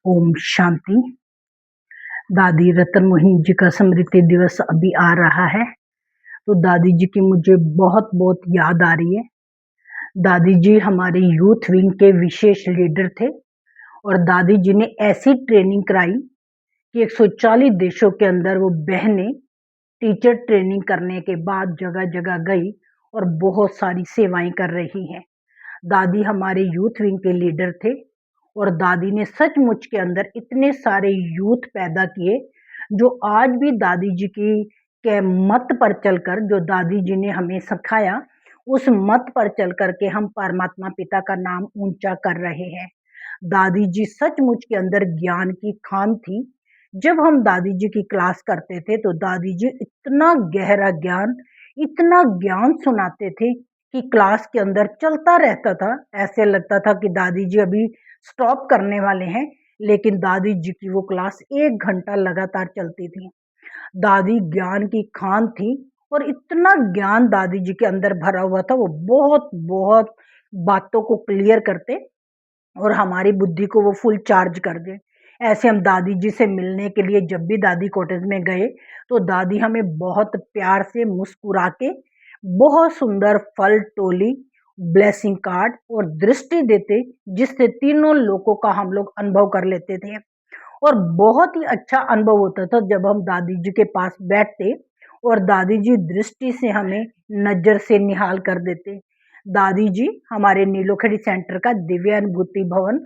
ओम शांति। दादी रतन मोहिनी जी का स्मृति दिवस अभी आ रहा है, तो दादी जी की मुझे बहुत बहुत याद आ रही है। दादी जी हमारे यूथ विंग के विशेष लीडर थे और दादी जी ने ऐसी ट्रेनिंग कराई कि 140 देशों के अंदर वो बहनें टीचर ट्रेनिंग करने के बाद जगह जगह गई और बहुत सारी सेवाएं कर रही हैं। दादी हमारे यूथ विंग के लीडर थे और दादी ने सचमुच के अंदर इतने सारे यूथ पैदा किए जो आज भी दादी जी की के मत पर चलकर, जो दादी जी ने हमें सिखाया उस मत पर चल करके हम परमात्मा पिता का नाम ऊंचा कर रहे हैं। दादी जी सचमुच के अंदर ज्ञान की खान थी। जब हम दादी जी की क्लास करते थे तो दादी जी इतना गहरा ज्ञान, इतना ज्ञान सुनाते थे कि क्लास के अंदर चलता रहता था। ऐसे लगता था कि दादी जी अभी स्टॉप करने वाले हैं, लेकिन दादी जी की वो क्लास 1 घंटा लगातार चलती थी। दादी ज्ञान की खान थी और इतना ज्ञान दादी जी के अंदर भरा हुआ था, वो बहुत बहुत बातों को क्लियर करते और हमारी बुद्धि को वो फुल चार्ज कर दे। ऐसे हम दादी जी से मिलने के लिए जब भी दादी कॉटेज में गए तो दादी हमें बहुत प्यार से मुस्कुरा के बहुत सुंदर फल टोली, ब्लेसिंग कार्ड और दृष्टि देते, जिससे तीनों लोगों का हम लोग अनुभव कर लेते थे। और बहुत ही अच्छा अनुभव होता था जब हम दादी जी के पास बैठते और दादी जी दृष्टि से हमें नजर से निहाल कर देते। दादी जी हमारे नीलोखेड़ी सेंटर का दिव्य अनुभूति भवन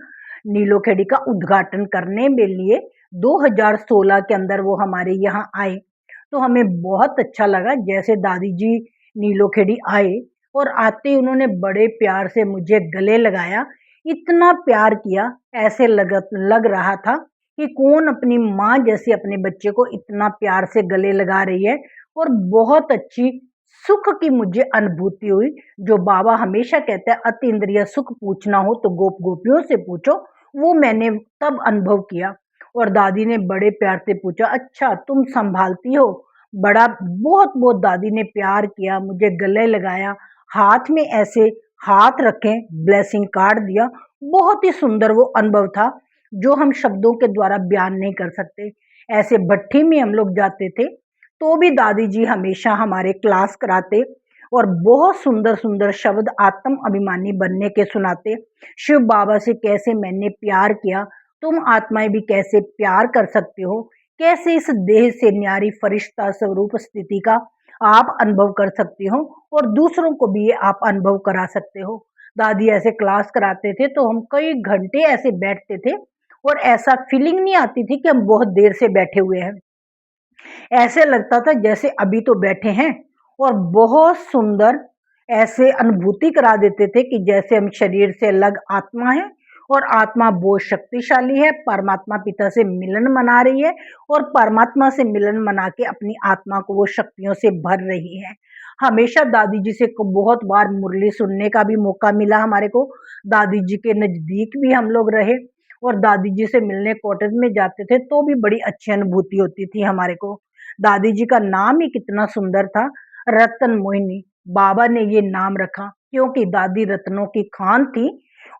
नीलोखेड़ी का उद्घाटन करने के लिए 2016 के अंदर वो हमारे यहाँ आए, तो हमें बहुत अच्छा लगा। जैसे दादी जी नीलोखेड़ी आए और आते ही उन्होंने बड़े प्यार से मुझे गले लगाया, इतना प्यार किया, ऐसे लग रहा था कि कौन अपनी माँ जैसे अपने बच्चे को इतना प्यार से गले लगा रही है। और बहुत अच्छी सुख की मुझे अनुभूति हुई। जो बाबा हमेशा कहते हैं अति इंद्रिय सुख पूछना हो तो गोप गोपियों से पूछो, वो मैंने तब अनुभव किया। और दादी ने बड़े प्यार से पूछा, अच्छा तुम संभालती हो? बड़ा बहुत बहुत दादी ने प्यार किया, मुझे गले लगाया, हाथ में ऐसे हाथ रखे, ब्लेसिंग कार्ड दिया। बहुत ही सुंदर वो अनुभव था जो हम शब्दों के द्वारा बयान नहीं कर सकते। ऐसे भट्ठी में हम लोग जाते थे तो भी दादी जी हमेशा हमारे क्लास कराते और बहुत सुंदर सुंदर शब्द आत्म अभिमानी बनने के सुनाते। शिव बाबा से कैसे मैंने प्यार किया, तुम आत्माएं भी कैसे प्यार कर सकते हो, कैसे इस देह से न्यारी फरिश्ता स्वरूप स्थिति का आप अनुभव कर सकते हो और दूसरों को भी ये आप अनुभव करा सकते हो। दादी ऐसे क्लास कराते थे तो हम कई घंटे ऐसे बैठते थे और ऐसा फीलिंग नहीं आती थी कि हम बहुत देर से बैठे हुए हैं। ऐसे लगता था जैसे अभी तो बैठे हैं। और बहुत सुंदर ऐसे अनुभूति करा देते थे कि जैसे हम शरीर से अलग आत्मा है और आत्मा बहुत शक्तिशाली है, परमात्मा पिता से मिलन मना रही है और परमात्मा से मिलन मना के अपनी आत्मा को वो शक्तियों से भर रही है। हमेशा दादी जी से बहुत बार मुरली सुनने का भी मौका मिला हमारे को। दादी जी के नजदीक भी हम लोग रहे और दादी जी से मिलने कॉटेज में जाते थे तो भी बड़ी अच्छी अनुभूति होती थी हमारे को। दादी जी का नाम ही कितना सुंदर था, रतन मोहिनी। बाबा ने ये नाम रखा क्योंकि दादी रत्नों की खान थी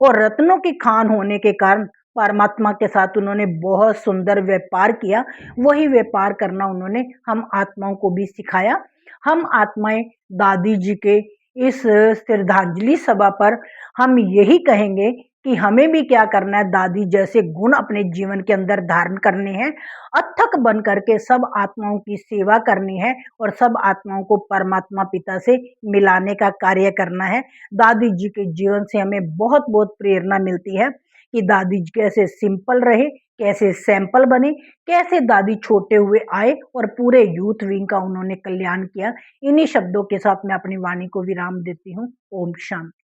और रत्नों की खान होने के कारण परमात्मा के साथ उन्होंने बहुत सुंदर व्यापार किया। वही व्यापार करना उन्होंने हम आत्माओं को भी सिखाया। हम आत्माएं दादी जी के इस श्रद्धांजलि सभा पर हम यही कहेंगे कि हमें भी क्या करना है, दादी जैसे गुण अपने जीवन के अंदर धारण करने हैं, अथक बन करके सब आत्माओं की सेवा करनी है और सब आत्माओं को परमात्मा पिता से मिलाने का कार्य करना है। दादी जी के जीवन से हमें बहुत बहुत प्रेरणा मिलती है कि दादी जी कैसे सिंपल रहे, कैसे सैंपल बने, कैसे दादी छोटे हुए आए और पूरे यूथ विंग का उन्होंने कल्याण किया। इन्हीं शब्दों के साथ मैं अपनी वाणी को विराम देती हूँ। ओम शांति।